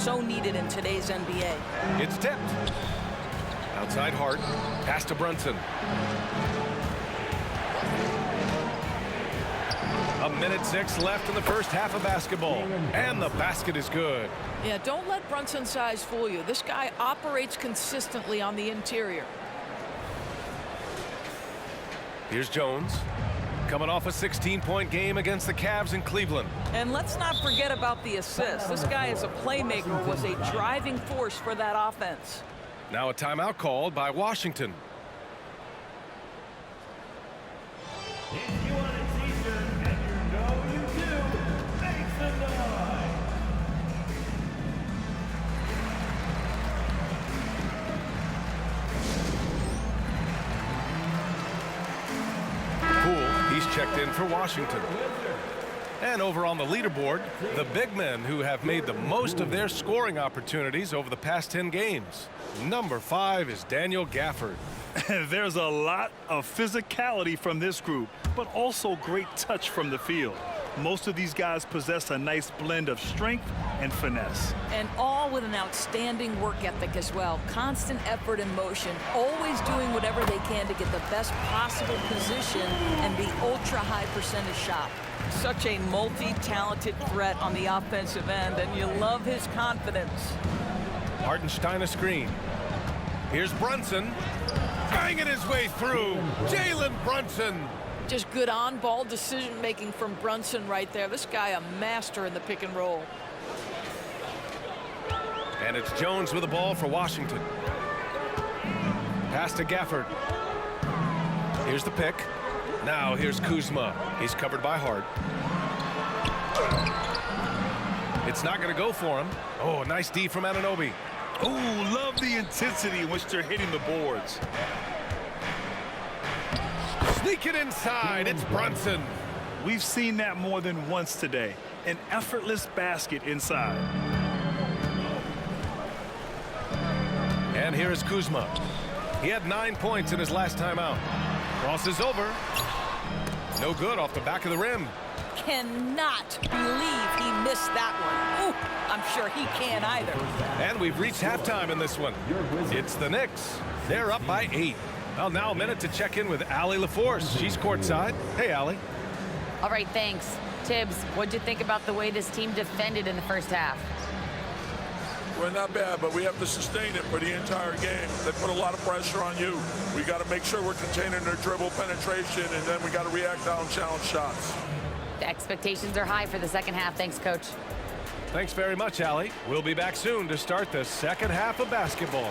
So needed in today's NBA. It's tipped. Outside Hart. Pass to Brunson. A minute 6 left in the first half of basketball. And the basket is good. Yeah, don't let Brunson's size fool you. This guy operates consistently on the interior. Here's Jones. Coming off a 16-point game against the Cavs in Cleveland. And let's not forget about the assist. This guy is a playmaker, was a driving force for that offense. Now a timeout called by Washington. Checked in for Washington. And over on the leaderboard, the big men who have made the most of their scoring opportunities over the past 10 games. Number 5 is Daniel Gafford. There's a lot of physicality from this group, but also great touch from the field. Most of these guys possess a nice blend of strength and finesse. And all with an outstanding work ethic as well. Constant effort and motion, always doing whatever they can to get the best possible position and the ultra-high percentage shot. Such a multi-talented threat on the offensive end, and you love his confidence. Hartenstein a screen. Here's Brunson. Banging his way through. Jalen Brunson. Just good on-ball decision-making from Brunson right there. This guy a master in the pick and roll. And it's Jones with the ball for Washington. Pass to Gafford. Here's the pick. Now here's Kuzma. He's covered by Hart. It's not going to go for him. Oh, nice D from Anunoby. Oh, love the intensity in which they're hitting the boards. Sneak it inside. It's Brunson. We've seen that more than once today. An effortless basket inside. And here is Kuzma. He had 9 points in his last time out. Crosses over. No good off the back of the rim. Cannot believe he missed that one. Ooh, I'm sure he can't either. And we've reached halftime in this one. It's the Knicks. They're up by 8. Well, now a minute to check in with Allie LaForce. She's courtside. Hey, Allie. All right, thanks. Tibbs, what'd you think about the way this team defended in the first half? Well, not bad, but we have to sustain it for the entire game. They put a lot of pressure on you. We got to make sure we're containing their dribble penetration, and then we got to react on challenge shots. The expectations are high for the second half. Thanks, Coach. Thanks very much, Allie. We'll be back soon to start the second half of basketball.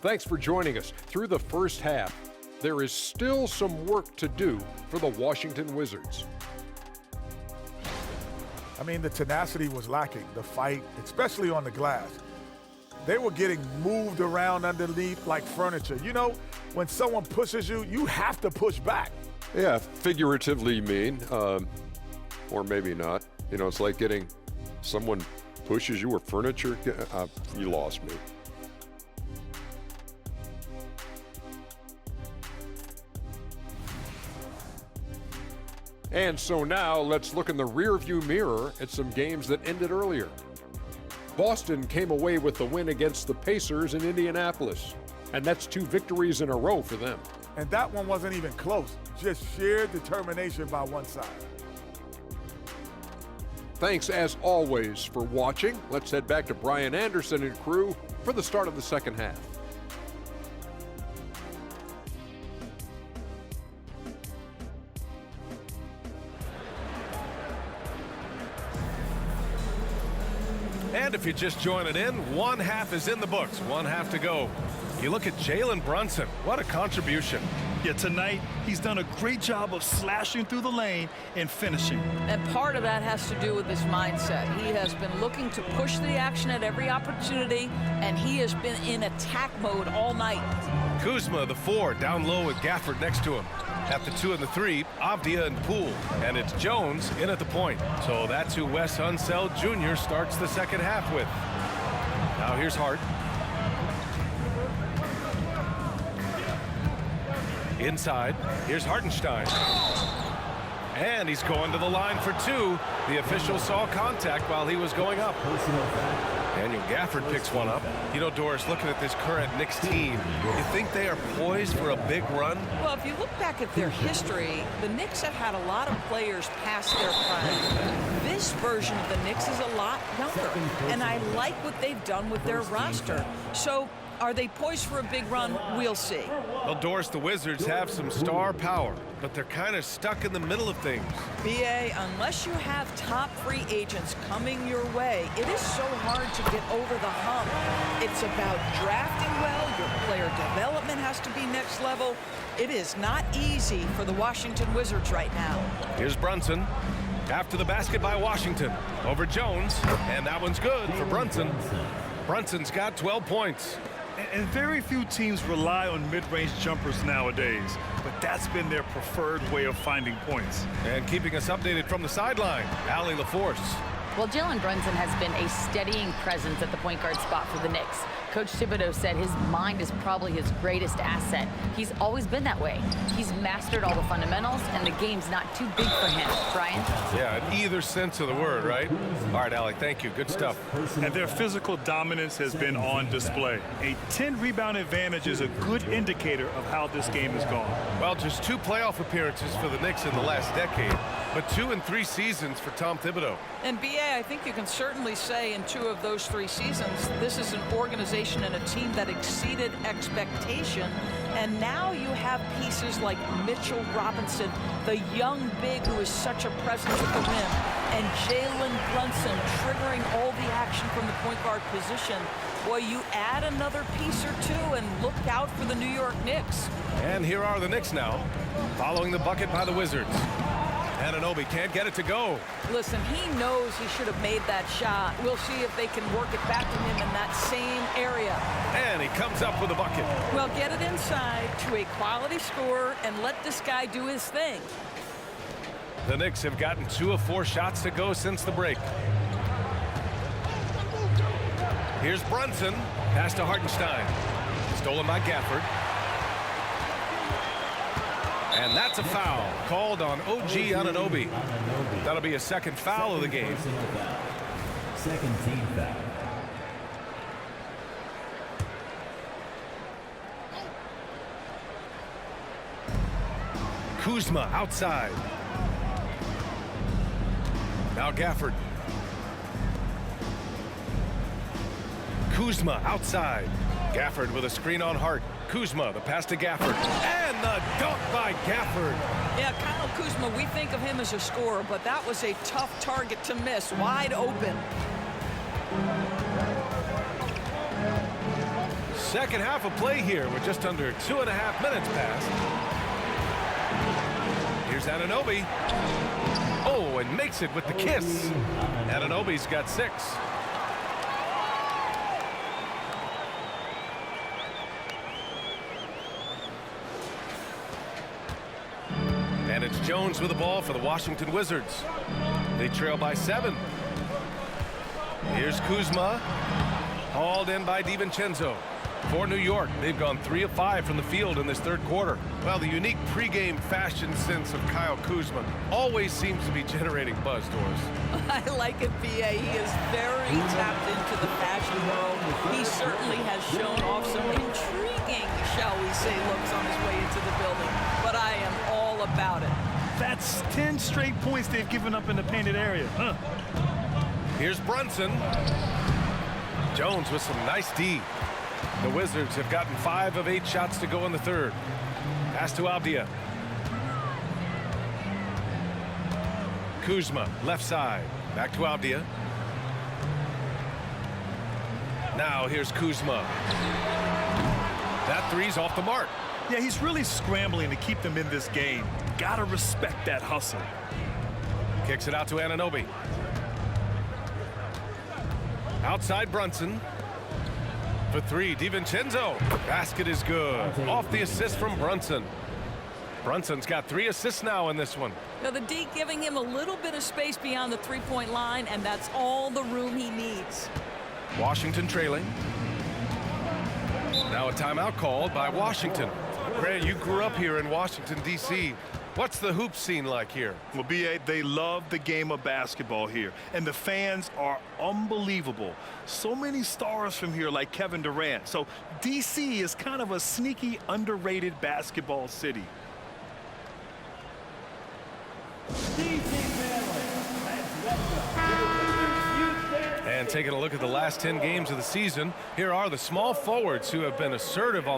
Thanks for joining us. Through the first half, there is still some work to do for the Washington Wizards. I mean, the tenacity was lacking, the fight, especially on the glass. They were getting moved around underneath like furniture. You know, when someone pushes you, you have to push back. Yeah, figuratively you mean, or maybe not. You know, it's like getting someone pushes you or furniture. You lost me. And so now let's look in the rearview mirror at some games that ended earlier. Boston came away with the win against the Pacers in Indianapolis, and that's 2 victories in a row for them. And that one wasn't even close, just sheer determination by one side. Thanks as always for watching. Let's head back to Brian Anderson and crew for the start of the second half. And if you're just joining in, one half is in the books, one half to go. You look at Jalen Brunson, what a contribution. Yeah, tonight he's done a great job of slashing through the lane and finishing. And part of that has to do with his mindset. He has been looking to push the action at every opportunity, and he has been in attack mode all night. Kuzma, the 4, down low with Gafford next to him. At the 2 and the 3, Avdia and Poole. And it's Jones in at the point. So that's who Wes Unseld Jr. starts the second half with. Now here's Hart. Inside, here's Hartenstein. And he's going to the line for 2. The official saw contact while he was going up. Daniel Gafford picks one up. You know, Doris, looking at this current Knicks team, you think they are poised for a big run? Well, if you look back at their history, the Knicks have had a lot of players past their prime. This version of the Knicks is a lot younger, and I like what they've done with their roster. So, are they poised for a big run? We'll see. Well, Doris, the Wizards have some star power, but they're kind of stuck in the middle of things. BA, unless you have top free agents coming your way, it is so hard to get over the hump. It's about drafting well. Your player development has to be next level. It is not easy for the Washington Wizards right now. Here's Brunson. After the basket by Washington. Over Jones. And that one's good for Brunson. Brunson's got 12 points. And very few teams rely on mid-range jumpers nowadays, but that's been their preferred way of finding points. And keeping us updated from the sideline, Allie LaForce. Well, Jalen Brunson has been a steadying presence at the point guard spot for the Knicks. Coach Thibodeau said his mind is probably his greatest asset. He's always been that way. He's mastered all the fundamentals, and the game's not too big for him. Brian? Yeah, in either sense of the word, right? All right, Allie, thank you. Good stuff. And their physical dominance has been on display. A 10-rebound advantage is a good indicator of how this game has gone. Well, just 2 playoff appearances for the Knicks in the last decade, but 2 in 3 seasons for Tom Thibodeau. And BA, I think you can certainly say in 2 of those 3 seasons, this is an organization and a team that exceeded expectation. And now you have pieces like Mitchell Robinson, the young big who is such a presence at the rim, and Jalen Brunson triggering all the action from the point guard position. Boy, you add another piece or 2 and look out for the New York Knicks. And here are the Knicks now, following the bucket by the Wizards. Anunoby can't get it to go. Listen, he knows he should have made that shot. We'll see if they can work it back to him in that same area. And he comes up with a bucket. Well, get it inside to a quality scorer and let this guy do his thing. The Knicks have gotten 2 of 4 shots to go since the break. Here's Brunson. Pass to Hartenstein. Stolen by Gafford. And that's a foul called on OG Anunoby. That'll be a second foul of the game. Second team foul. Kuzma outside. Now Gafford. Kuzma outside. Gafford with a screen on Hart. Kuzma, the pass to Gafford. And the dunk by Gafford. Yeah, Kyle Kuzma, we think of him as a scorer, but that was a tough target to miss. Wide open. Second half of play here with just under 2.5 minutes passed. Here's Anunoby. Oh, and makes it with the kiss. Anunoby's got 6. And it's Jones with the ball for the Washington Wizards. They trail by 7. Here's Kuzma. Hauled in by DiVincenzo. For New York, they've gone 3 of 5 from the field in this third quarter. Well, the unique pregame fashion sense of Kyle Kuzma always seems to be generating buzz, Doris. I like it, BA. He is very tapped into the fashion world. He certainly has shown off some intriguing, shall we say, looks on his way into the building. But I am all about it. That's 10 straight points they've given up in the painted area. Huh? Here's Brunson. Jones with some nice D. The Wizards have gotten 5 of 8 shots to go in the third. Pass to Avdia. Kuzma, left side. Back to Avdia. Now here's Kuzma. That three's off the mark. Yeah, he's really scrambling to keep them in this game. Gotta respect that hustle. Kicks it out to Anunoby. Outside Brunson. For 3, DiVincenzo. Basket is good. Off the assist from Brunson. Brunson's got 3 assists now in this one. Now the D giving him a little bit of space beyond the three-point line, and that's all the room he needs. Washington trailing. Now a timeout called by Washington. Ray, you grew up here in Washington, D.C. What's the hoop scene like here? Well, B.A., they love the game of basketball here, and the fans are unbelievable. So many stars from here like Kevin Durant. So D.C. is kind of a sneaky, underrated basketball city. And taking a look at the last 10 games of the season, here are the small forwards who have been assertive on the